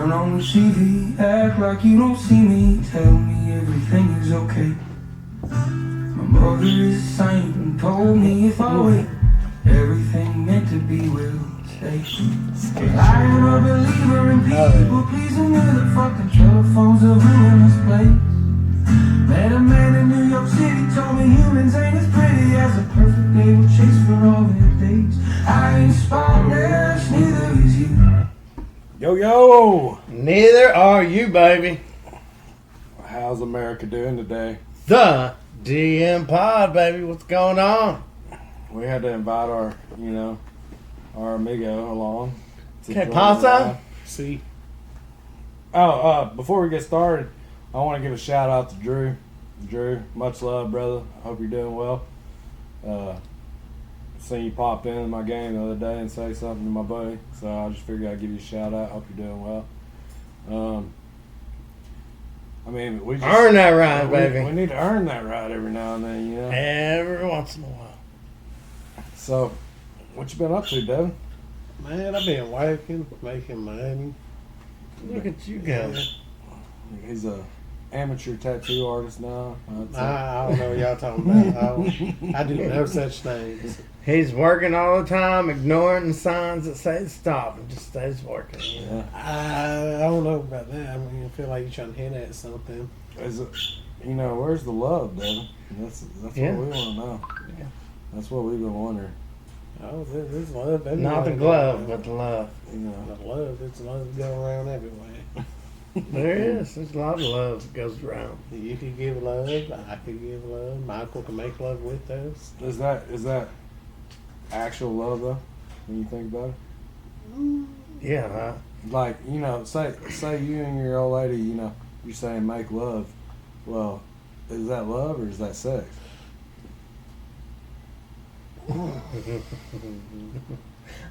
Turn on the TV, act like you don't see me. Tell me everything is okay. My mother is a saint and told me if I wait, everything meant to be will stay. I am a believer in people pleasing me. The fucking telephones have ruined this place. Met a man in New York City, told me humans ain't as pretty as a perfect day will chase for all their days. I ain't spotless, neither is you. Yo, yo! Neither are you, baby. How's America doing today? The DM Pod, baby. What's going on? We had to invite our amigo along. Okay, pasa? See. Before we get started, I want to give a shout out to Drew. Drew, much love, brother. I hope you're doing well. Seen you pop into my game the other day and say something to my buddy, so I just figured I'd give you a shout out. Hope you're doing well. We just Earn that right, baby. We need to earn that right every now and then, you know. Every once in a while. So, what you been up to, Devin? Man, I've been working, making money. Look at you go. He's a amateur tattoo artist now. I don't know what y'all talking about. I do no such things. He's working all the time, ignoring the signs that say stop, and just stays working. You know? I don't know about that. I mean, I feel like you're trying to hit at something. Is it, where's the love, Devin? That's Yeah. what we want to know. Yeah. That's what we've been wondering. Oh, there's love. Not the glove, but the love. You know. The love. There's love going around everywhere. There is. There's a lot of love that goes around. You can give love. I can give love. Michael can make love with us. Is that actual love though? When you think about it, Yeah, huh? like say you and your old lady, you're saying make love. Well, is that love or is that sex?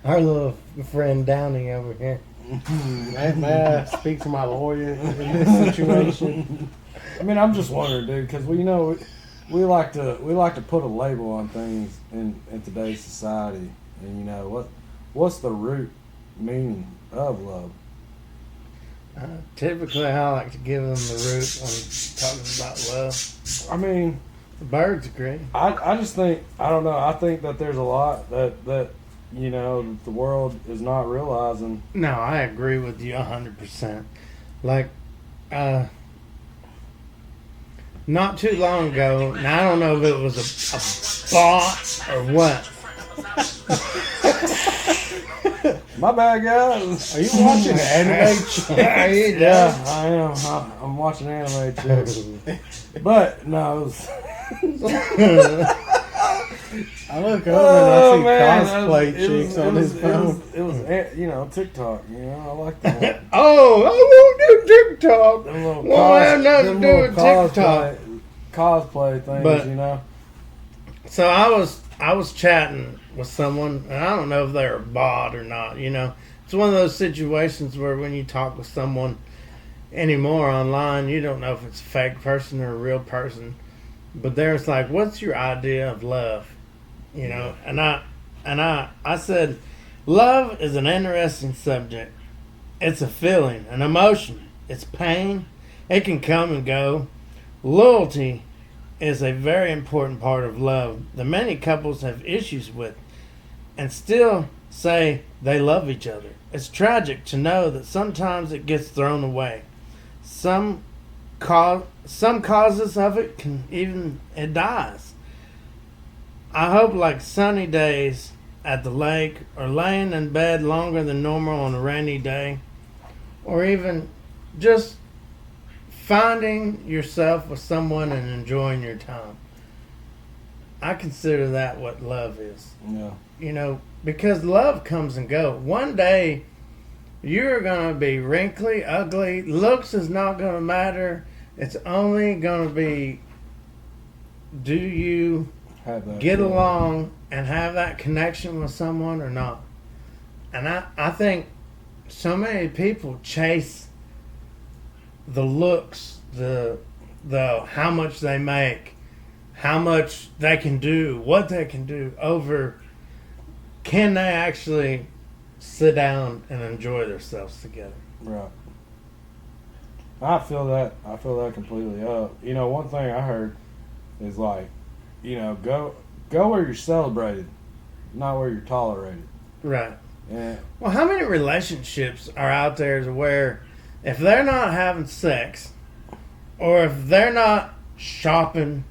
Our little friend Downey over here. May I speak to my lawyer in this situation? I'm just wondering, dude, because we like to put a label on things in today's society, and what's the root meaning of love? Typically, I like to give them the root when talking about love. The birds agree. I just think I don't know. I think that there's a lot that the world is not realizing. No, I agree with you 100%. Like, not too long ago, now I don't know if it was a bot or what. My bad, guys. Are you watching anime? Yeah, I am. I'm watching anime too. But no. I look over and I see cosplay chicks on his phone. It was TikTok. I like that. Oh, I won't do TikTok. Won't have nothing to do with TikTok. Cosplay things, So I was chatting with someone, and I don't know if they're a bot or not. It's one of those situations where when you talk with someone anymore online, you don't know if it's a fake person or a real person. But there's like, what's your idea of love? And I said, love is an interesting subject. It's a feeling, an emotion. It's pain. It can come and go. Loyalty is a very important part of love that many couples have issues with and still say they love each other. It's tragic to know that sometimes it gets thrown away. Some causes of it it dies. I hope like sunny days at the lake or laying in bed longer than normal on a rainy day, or even just finding yourself with someone and enjoying your time. I consider that what love is. Yeah. Because love comes and goes. One day you're going to be wrinkly, ugly. Looks is not going to matter. It's only going to be, do you get along and have that connection with someone or not? And I think so many people chase the looks, the how much they make, how much they can do, what they can do, over can they actually sit down and enjoy themselves together. Right. I feel that. I feel that completely. You know, one thing I heard is like, you know, go where you're celebrated, not where you're tolerated. Right. And Well, how many relationships are out there to where if they're not having sex or if they're not shopping,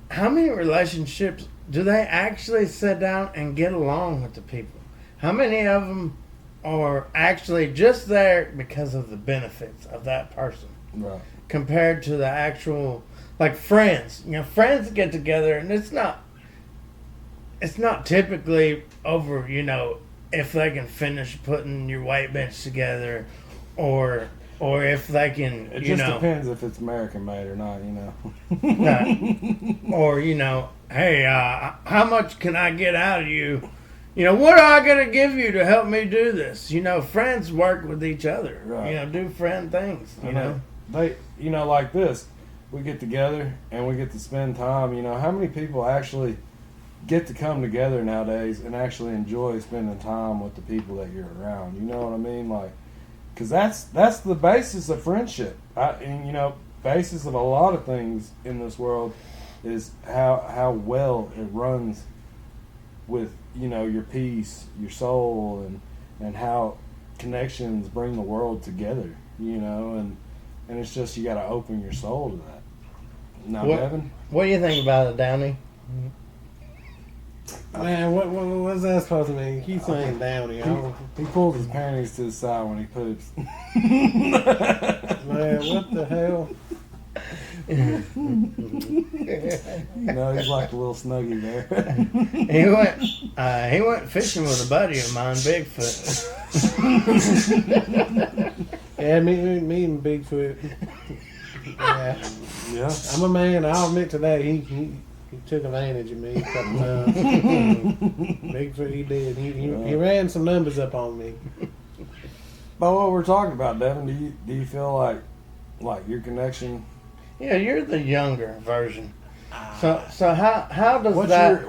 how many relationships do they actually sit down and get along with the people? How many of them are actually just there because of the benefits of that person right. compared to the actual, like friends? You know, friends get together and it's not typically over, you know, if they can finish putting your weight bench together or if they can, It you just know, depends if it's American made or not, you know. right. Or, you know, hey, how much can I get out of you? You know, what am I going to give you to help me do this? You know, friends work with each other. Right. You know, do friend things, you know. They, you know, like this, we get together and we get to spend time. You know, how many people actually get to come together nowadays and actually enjoy spending time with the people that you're around? You know what I mean? Like, because that's the basis of friendship. And you know, basis of a lot of things in this world is how well it runs with, you know, your peace, your soul, and how connections bring the world together. You know, and it's just you got to open your soul to that. Now, Devin, What do you think about it, Downey? Man, what's that supposed to mean? Keep saying Downey. he pulls his panties to the side when he poops. Man, what the hell? You know, he's like a little snuggie there. He went fishing with a buddy of mine, Bigfoot. Yeah, me and Bigfoot. Yeah. Yeah. I'm a man. I'll admit to that. He took advantage of me a couple times. Bigfoot, he did. He ran some numbers up on me. But what we're talking about, Devin, do you feel like your connection? Yeah, you're the younger version. So how does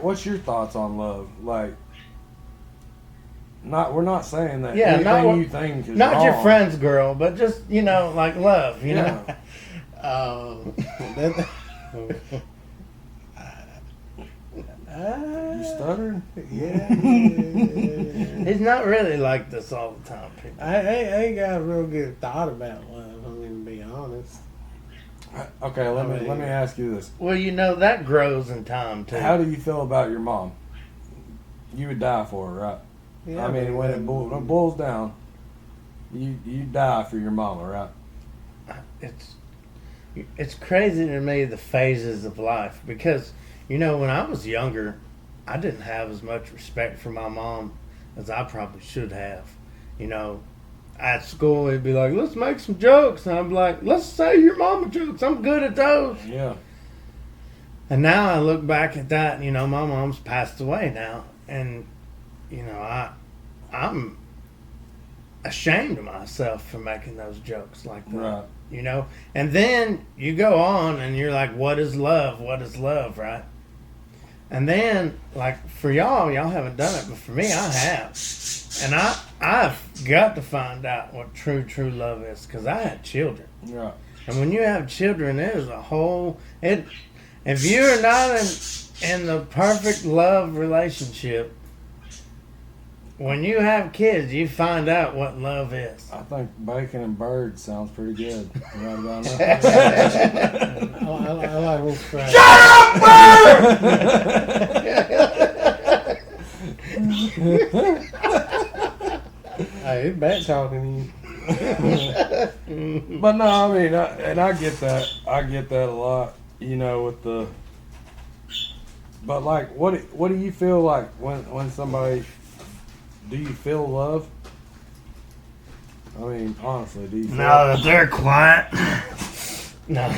What's your thoughts on love? Like, we're not saying that anything you think is not wrong. your friend's girl, but just, you know, like love, you know. You stuttering? Yeah. He's not really like this all the time, people. I ain't got a real good thought about love. I mean, to be honest. Okay, let me ask you this. Well, you know, that grows in time too. How do you feel about your mom? You would die for her, right? Yeah, I mean, when it boils down, you die for your mama, right? It's crazy to me, the phases of life, because, you know, when I was younger, I didn't have as much respect for my mom as I probably should have. You know, at school it'd be like, let's make some jokes, and I'd be like, let's say your mama jokes, I'm good at those. Yeah. And now I look back at that, and, you know, my mom's passed away now, and, you know, I'm ashamed of myself for making those jokes like that. Right. You know, and then you go on and you're like, what is love? What is love, right? And then, like, for y'all haven't done it, but for me, I have. And I've got to find out what true love is, because I had children. Right. And when you have children, there's a whole, if you're not in the perfect love relationship, when you have kids, you find out what love is. I think bacon and birds sounds pretty good. Right about now. I like wolf fries. Shut up, bird! Hey, it's bad talking to you. But no, I mean, I get that. I get that a lot. You know, with the. But like, what do you feel like when somebody? Do you feel love? I mean, honestly, do you feel Now that they're quiet. No.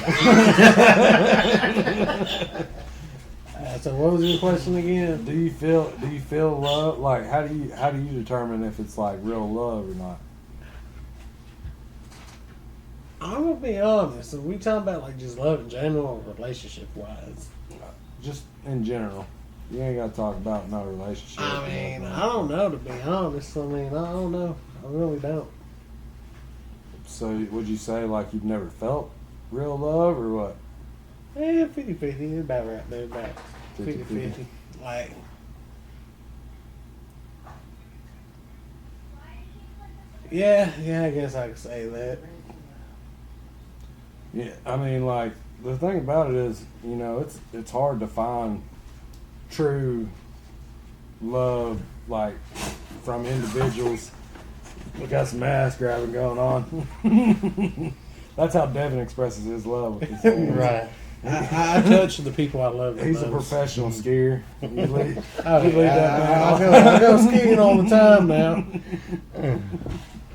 So what was your question again? Do you feel love? Like, how do you determine if it's like real love or not? I'm gonna be honest. Are we talking about like just love in general or relationship wise? Just in general. You ain't got to talk about no relationship. I mean, I don't know, to be honest. I mean, I don't know. I really don't. So would you say like you've never felt real love or what? 50-50. It's about right there, about 50-50. 50-50. Like, yeah, I guess I could say that. Yeah, I mean, like the thing about it is, you know, it's hard to find true love like from individuals. We got some ass grabbing going on. That's how Devin expresses his love with his hands. Right. I touch the people I love. He's a most. professional skier. You leave, Oh, you leave that I man go skiing all the time now.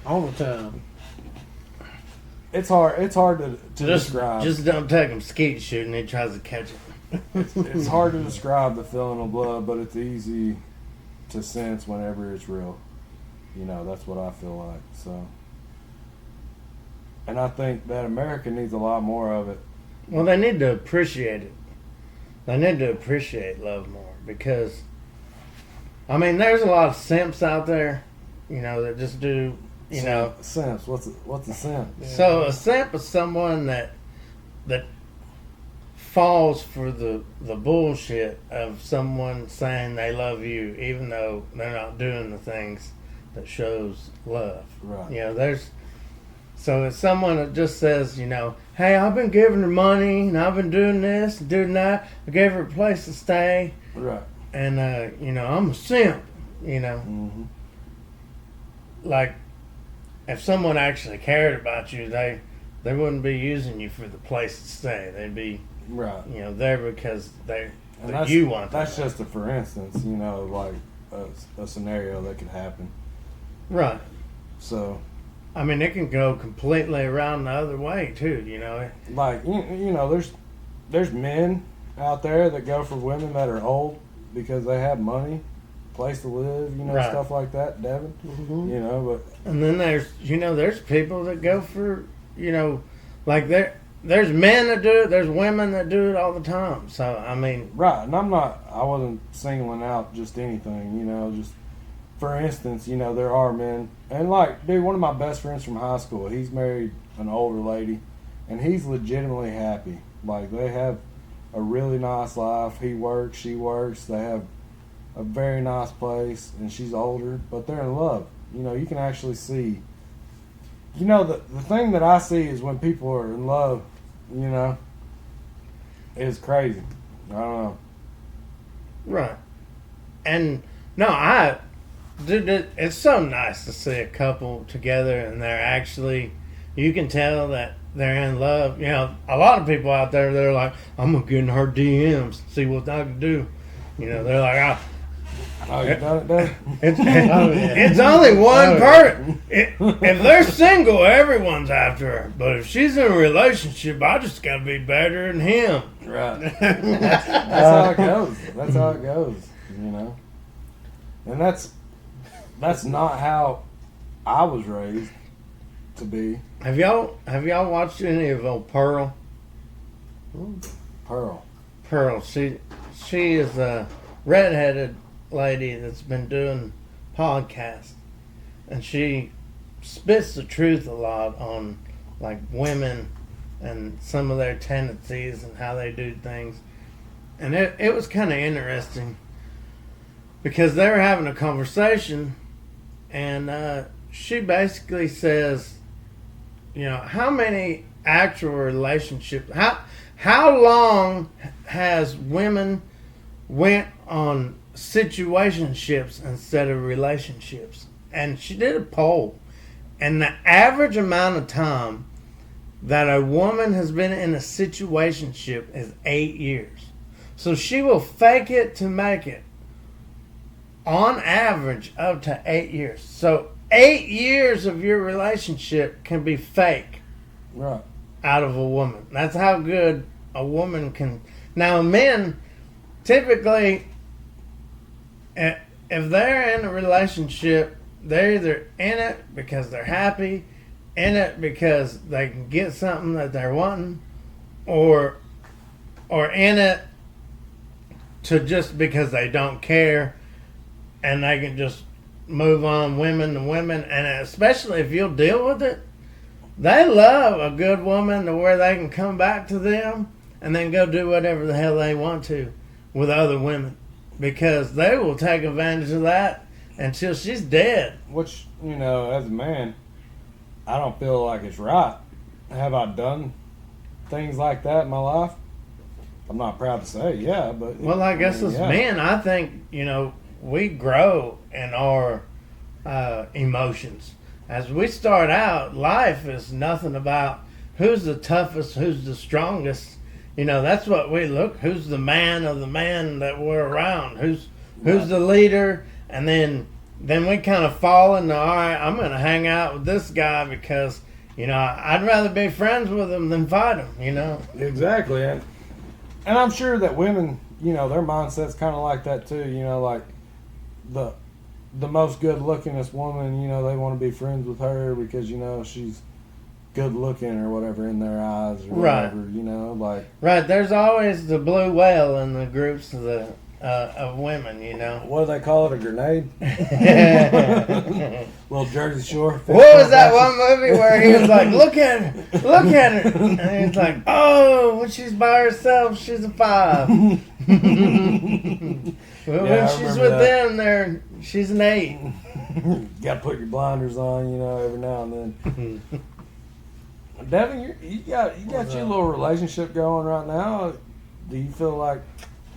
All the time. It's hard to Just describe. don't take him skeet shooting. He tries to catch it. It's hard to describe the feeling of love, but it's easy to sense whenever it's real. You know, that's what I feel like. So, and I think that America needs a lot more of it. Well, they need to appreciate it. They need to appreciate love more because, I mean, there's a lot of simps out there, you know, that just do, you know. Simps. What's a simp? So a simp is someone that falls for the bullshit of someone saying they love you, even though they're not doing the things that shows love. Right. You know, so it's someone that just says, you know, hey, I've been giving her money and I've been doing this and doing that. I gave her a place to stay, Right. and you know, I'm a simp. You know, Mm-hmm. like if someone actually cared about you, they wouldn't be using you for the place to stay. They'd be, Right. you know, there because And that's, you want them. That's just a for instance, you know, like a scenario that could happen. Right. So, I mean, it can go completely around the other way too. You know. like you know, there's men out there that go for women that are old because they have money, place to live, you know, Right. stuff like that, Devin. Mm-hmm. You know, And then there's people that go for, you know, like there's men that do it, there's women that do it all the time. So I mean, but right. And I wasn't singling out just anything, you know, just for instance, you know, there are men, and like, dude, one of my best friends from high school, he's married an older lady, and he's legitimately happy. Like, they have a really nice life. He works, she works. They have a very nice place, and she's older, but they're in love. You know, you can actually see. You know, the thing that I see is when people are in love, you know, is crazy. I don't know. right. And no, dude, it's so nice to see a couple together and they're actually, you can tell that they're in love. You know, a lot of people out there, they're like, I'm going to get in her DMs, see what I can do. You know, they're like, Oh, you done it, Dave? it's only one part. If they're single, everyone's after her. But if she's in a relationship, I just got to be better than him. Right. That's how it goes. That's how it goes. You know. And that's not how I was raised to be. Have y'all watched any of old Pearl? Pearl. Pearl, she is a redheaded lady that's been doing podcasts, and she spits the truth a lot on like women and some of their tendencies and how they do things. And it was kind of interesting because they were having a conversation, and she basically says, you know, how many actual relationships, how long has women went on situationships instead of relationships? And she did a poll, and the average amount of time that a woman has been in a situationship is 8 years. So she will fake it to make it, on average, up to 8 years. So 8 years of your relationship can be fake Right. out of a woman. That's how good a woman can. Now, men typically, if they're in a relationship, they're either in it because they're happy, in it because they can get something that they're wanting, or in it to just because they don't care and they can just move on, women to women. And especially if you'll deal with it, they love a good woman to where they can come back to them and then go do whatever the hell they want to with other women, because they will take advantage of that until she's dead. Which, you know, as a man, I don't feel like it's right. Have I done things like that in my life? I'm not proud to say, yeah, but... Well, I guess as men, I think, you know, we grow in our emotions. As we start out, life is nothing about who's the toughest, who's the strongest. You know, that's what we look. Who's the man of the man that we're around? Who's the leader? And then we kind of fall into, all right, I'm going to hang out with this guy because, you know, I'd rather be friends with him than fight him, you know. Exactly. And I'm sure that women, you know, their mindset's kind of like that too. You know, like the most good lookingest woman, you know, they want to be friends with her because, you know, she's good looking or whatever in their eyes or whatever, you know, like. Right. There's always the blue whale in the groups of women, you know. What do they call it? A grenade? Little Jersey Shore. What was that one movie where he was like, look at her, and he's like, oh, when she's by herself, she's a 5. Well, Yeah, when I she's remember with them, she's an 8. You got to put your blinders on, you know, every now and then. Devin, you got your little relationship going right now. Do you feel like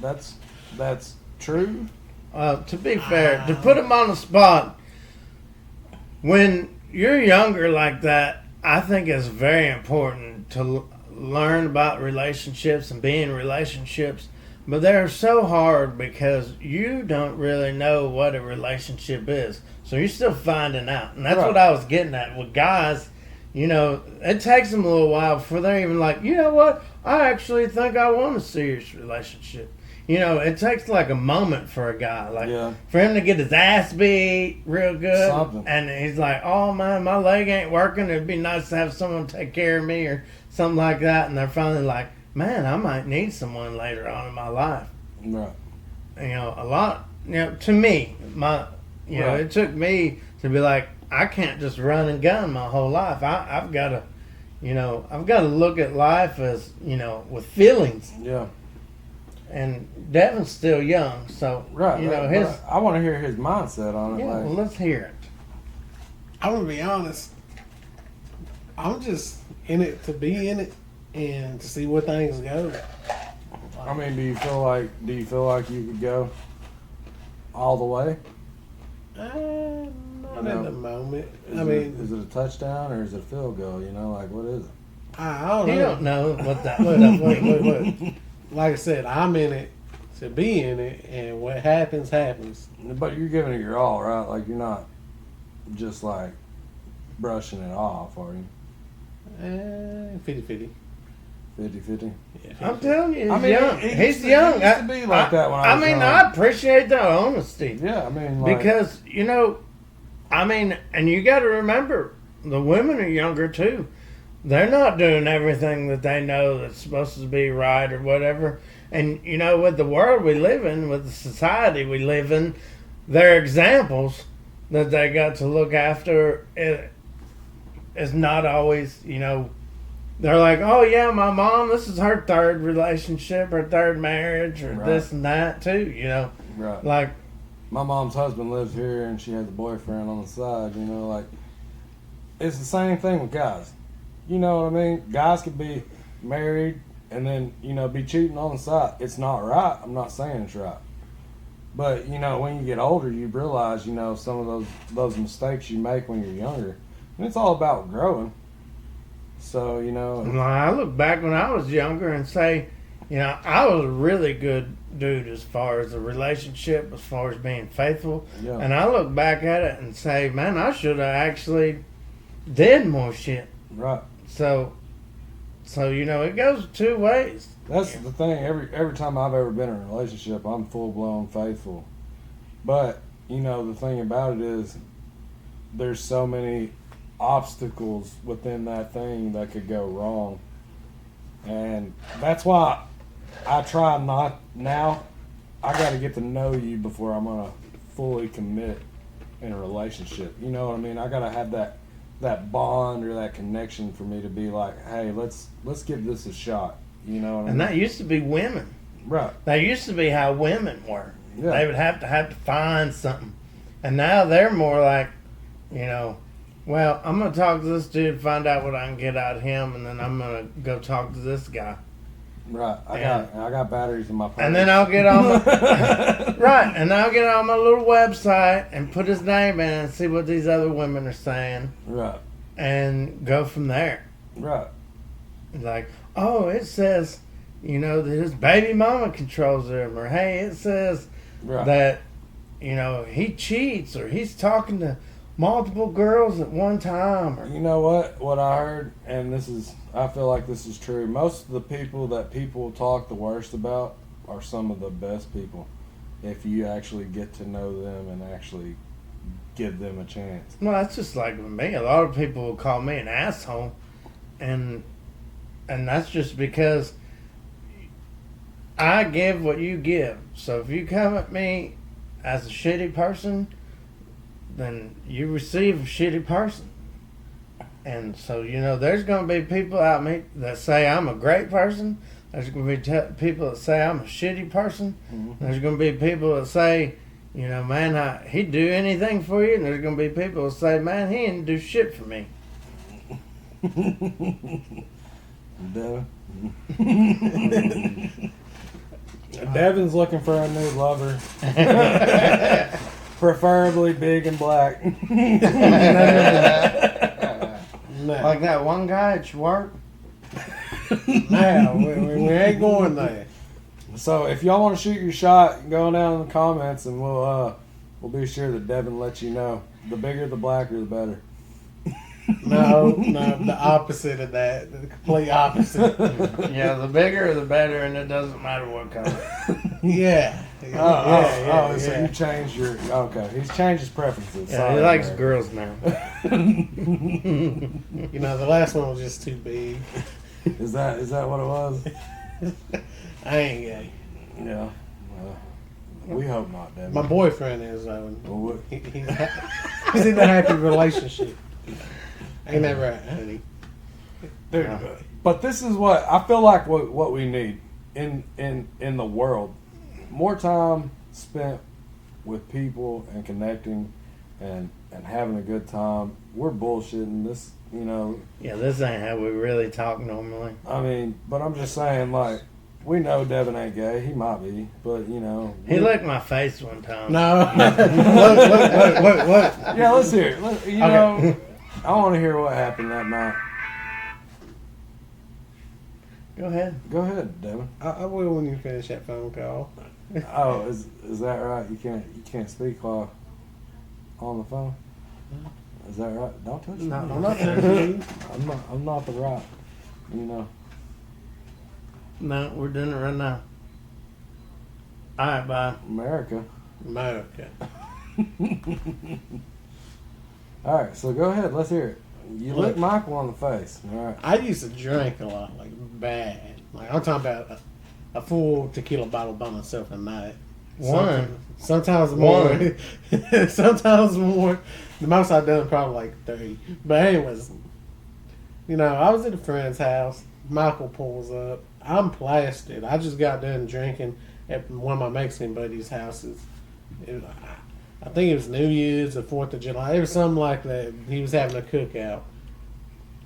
that's true? To be fair, to put him on the spot, when you're younger like that, I think it's very important to learn about relationships and be in relationships. But they're so hard because you don't really know what a relationship is. So you're still finding out. And that's what I was getting at with guys. You know, it takes them a little while before they're even like, you know what? I actually think I want a serious relationship. You know, it takes like a moment for a guy. Like, for him to get his ass beat real good. Something. And he's like, oh, man, my leg ain't working. It'd be nice to have someone take care of me or something like that. And they're finally like, man, I might need someone later on in my life. Right. You know, a lot, you know, to me, you know, it took me to be like, I can't just run and gun my whole life. I've got to, you know, I've got to look at life as, you know, with feelings. Yeah. And Devin's still young, so, you know, his... I want to hear his mindset on it. Yeah, well, let's hear it. I'm going to be honest. I'm just in it to be in it and to see where things go. I mean, do you feel like you could go all the way? Not at the moment. Is it a touchdown or is it a field goal? You know, like what is it? I don't know. You don't know what that... Look. Like I said, I'm in it to be in it, and what happens, happens. But you're giving it your all, right? Like you're not just like brushing it off, are you? 50-50. 50-50? Yeah, I'm telling you, I mean, young. He He's used to young. be like that when I was young. I appreciate that honesty. Yeah, I mean, like, Because, you know, I mean, and you got to remember, the women are younger too. They're not doing everything that they know that's supposed to be right or whatever. And, you know, with the world we live in, with the society we live in, their examples that they got to look after is not always, you know, they're like, oh, yeah, my mom, this is her 3rd relationship, her 3rd marriage, or this and that, too, you know. Right. Like, my mom's husband lives here and she has a boyfriend on the side, you know, like, it's the same thing with guys. You know what I mean? Guys could be married and then, you know, be cheating on the side. It's not right. I'm not saying it's right. But, you know, when you get older, you realize, you know, some of those mistakes you make when you're younger. And it's all about growing. So, you know. I look back when I was younger and say, you know, I was a really good dude as far as a relationship, as far as being faithful. Yeah. And I look back at it and say, man, I should have actually did more shit. Right. So you know, it goes 2 ways. That's the thing. Every time I've ever been in a relationship, I'm full blown faithful. But you know, the thing about it is, there's so many obstacles within that thing that could go wrong, and that's why I try not now. I got to get to know you before I'm gonna fully commit in a relationship. You know what I mean? I gotta have that that bond or that connection for me to be like, hey, let's give this a shot. You know what I mean? And that used to be women. Right. That used to be how women were. Yeah. They would have to find something. And now they're more like, you know, well, I'm going to talk to this dude, find out what I can get out of him, and then I'm going to go talk to this guy. Right. I got batteries in my pocket. And then I'll get on my right, and I'll get on my little website and put his name in and see what these other women are saying. Right. And go from there. Right. Like, oh, it says, you know, that his baby mama controls him, or hey, it says that, you know, he cheats, or he's talking to multiple girls at one time. Or, You know what I heard, and I feel like this is true. Most of the people that people talk the worst about are some of the best people, if you actually get to know them and actually give them a chance. well, that's just like with me. A lot of people will call me an asshole, and that's just because I give what you give. So if you come at me as a shitty person, then you receive a shitty person. And so, you know, there's going to be people out me that say I'm a great person. There's going to be people that say I'm a shitty person. Mm-hmm. There's going to be people that say, you know, man, he'd do anything for you. And there's going to be people that say, man, he didn't do shit for me. Devin's looking for a new lover. Preferably big and black. Like that one guy at your work? Now, we ain't going there. So if y'all want to shoot your shot, go down in the comments and we'll be sure that Devin lets you know. The bigger the blacker the better. No, the opposite of that. The complete opposite. Yeah, the bigger the better, and it doesn't matter what color. Yeah. So you changed your he's changed his preferences. Yeah, Sorry, he likes man. girls now. You know, the last one was just too big. Is that what it was? I ain't gay. Yeah. We hope not, Devin. My boyfriend is, though. Well, He's in a happy relationship. Ain't that right, honey? Dude, but this is what I feel like what we need in the world. More time spent with people and connecting and having a good time. We're bullshitting this, you know. Yeah, this ain't how we really talk normally. I mean, but I'm just saying, like, we know Devin ain't gay. He might be, but you know. He licked my face one time. No. Look. Yeah, let's hear it. You know, I want to hear what happened that night. Go ahead. Go ahead, Devin. I will when you finish that phone call. Oh, is that right? You can't speak while on the phone. Is that right? Don't touch me. No, I'm not touching you. I'm not the right. You know. No, we're doing it right now. All right, bye. America. Okay. All right, so go ahead. Let's hear it. You Look. licked Michael on the face. All right. I used to drink a lot, like bad. Like I'm talking about a full tequila bottle by myself a night. One. Sometimes more. Sometimes more. The most I've done probably like 3. But anyways, you know, I was at a friend's house. Michael pulls up. I'm plastered. I just got done drinking at one of my Mexican buddies' houses. I think it was New Year's or 4th of July. It was something like that. He was having a cookout.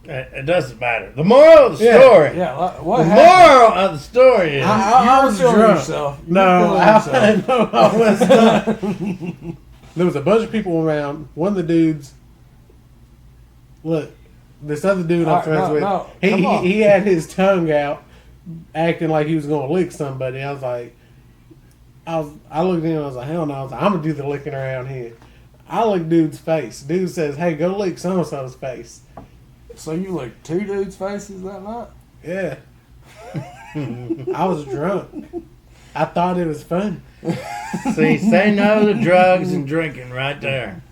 It doesn't matter. The moral of the story. Yeah. What The happened? moral of the story is I was feeling drunk. yourself. You No, were feeling yourself. I was not. There was a bunch of people around. One of the dudes, look, this other dude I'm friends with, come on. he had his tongue out, acting like he was going to lick somebody. I was like, I looked at him. I was like, hell no! I was like, I'm gonna do the licking around here. I licked dude's face. Dude says, "Hey, go lick so and so's face." So you licked 2 dudes' faces that night? Yeah. I was drunk. I thought it was fun. see, say no to drugs and drinking right there.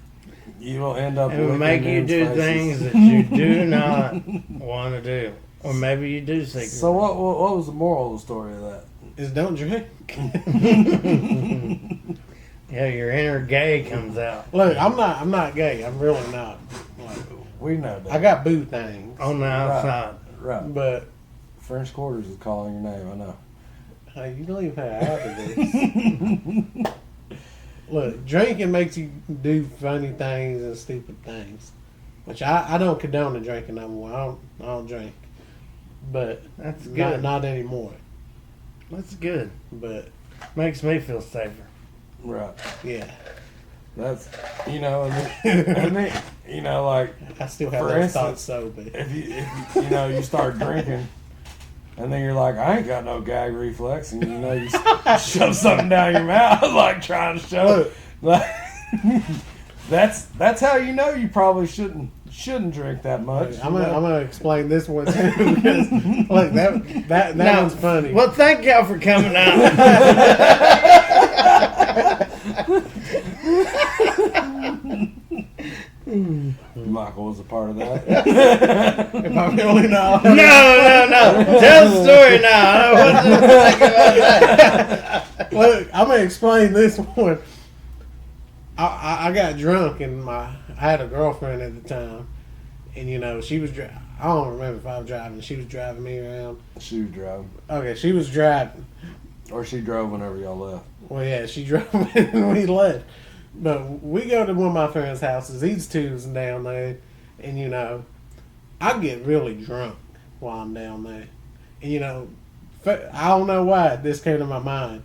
You will end up. It will licking make you men's do faces. things that you do not want to do, or maybe you do secretly. So what was the moral of the story of that? Is don't drink. Yeah, your inner gay comes out. Look, I'm not gay. I'm really not. Like, We know that. I got boo things, On the outside. Right. but French Quarters is calling your name, I know. hey, you don't even have half of this. Look, drinking makes you do funny things and stupid things, which I don't condone the drinking no more. I don't drink, but That's good. not anymore. That's good. But Makes me feel safer. Right. yeah, That's, and then, like, I still have For those instance, thoughts sober. if you start drinking, and then you're like, I ain't got no gag reflex, and you shove something down your mouth, like trying to show. Like, that's how you probably shouldn't drink that much. I'm gonna explain this one too because look that Now, one's funny. Well, thank y'all for coming out. Michael was a part of that. If I'm only now. No. Tell the story now. I don't want to think about that. Look, I'm gonna explain this one. I got drunk and I had a girlfriend at the time, and she was I don't remember if I was driving. She was driving me around. She was driving, Okay, she was driving. or she drove whenever y'all left. Well, yeah, she drove when we left. But we go to one of my friends' houses. He's Tuesday down there, and I get really drunk while I'm down there. And I don't know why this came to my mind.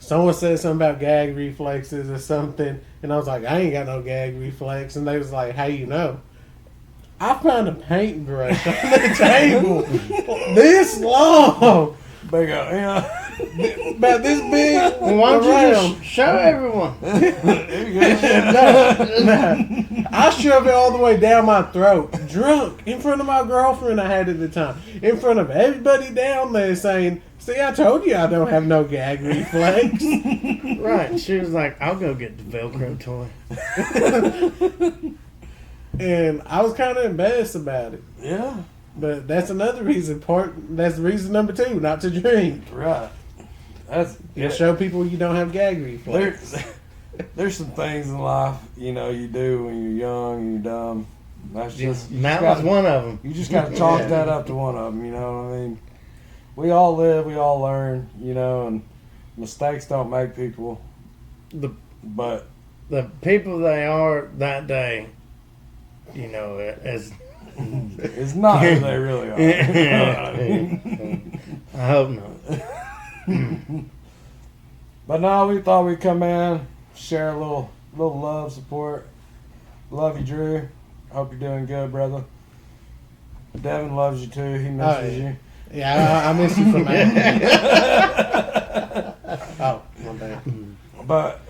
Someone said something about gag reflexes or something, and I was like, I ain't got no gag reflex. And they was like, how you know? I found a paintbrush on the table this long, Big about this big. Well, why don't you around. just show everyone? No. I shoved it all the way down my throat, drunk, in front of my girlfriend I had at the time, in front of everybody down there saying, see, I told you I don't have no gag reflex. Right. She was like, I'll go get the Velcro toy. And I was kind of embarrassed about it. Yeah, But that's another reason, that's reason number 2, not to drink. right. That's Show people you don't have gag reflex. There's some things in life, you do when you're young and you're dumb. That's just That was one of them. You just got to chalk Yeah. that up to one of them. You know what I mean? We all live, we all learn. And mistakes don't make people. But The people they are that day, as it's not who they really are. You know what I mean? I hope not. But no, we thought we'd come in, share a little love, support. Love you, Drew. Hope you're doing good, brother. Devin loves you too. He misses you. Yeah, I miss you from that. Oh, my bad. But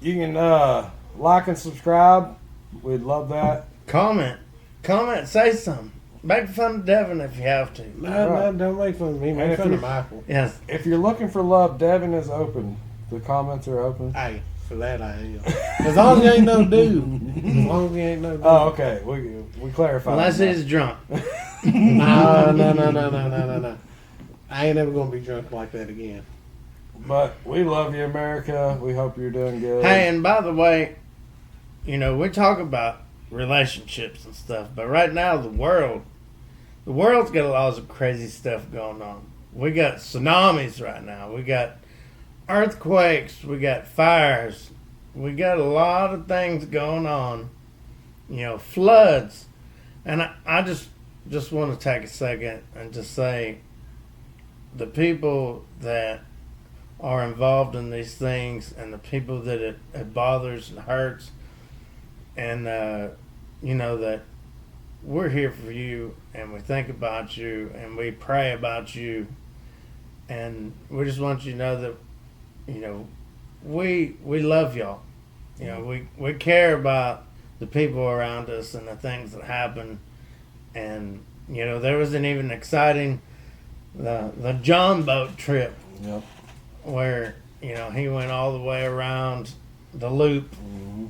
you can like and subscribe. We'd love that. Comment, say something. Make fun of Devin if you have to. No, don't make fun of me. And Make if fun you- of Michael. Yes. If you're looking for love, Devin is open. The comments are open. Hey, for that I am. As long as you ain't no dude. As long as you ain't no dude. Oh, okay. We clarified. Unless that. he's drunk. No. I ain't never gonna be drunk like that again. But we love you, America. We hope you're doing good. Hey, and by the way, we talk about relationships and stuff, but right now the world's got a lot of crazy stuff going on. We got tsunamis right now. We got earthquakes. We got fires. We got a lot of things going on. Floods. And I just want to take a second and just say the people that are involved in these things and the people that it bothers and hurts, and that we're here for you and we think about you and we pray about you, and we just want you to know that we love y'all. We care about the people around us and the things that happen. And there was an even exciting the John boat trip. Yep. Where he went all the way around the loop Mm-hmm.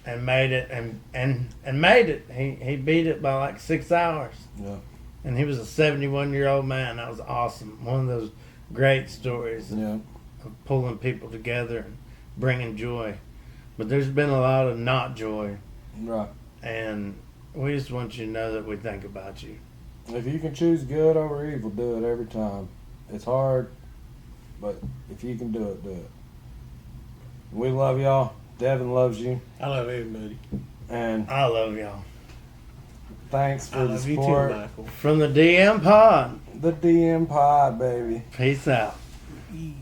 and made it and made it. He beat it by like 6 hours. Yep. And he was a 71-year-old man. That was awesome. One of those great stories Yep. of pulling people together and bringing joy. But there's been a lot of not joy. Right. And We just want you to know that we think about you. If you can choose good over evil, do it every time. It's hard, but if you can do it, do it. We love y'all. Devin loves you. I love everybody. And I love y'all. thanks for I the love you too, support. Michael. From the DM Pod. The DM Pod, baby. Peace out. E.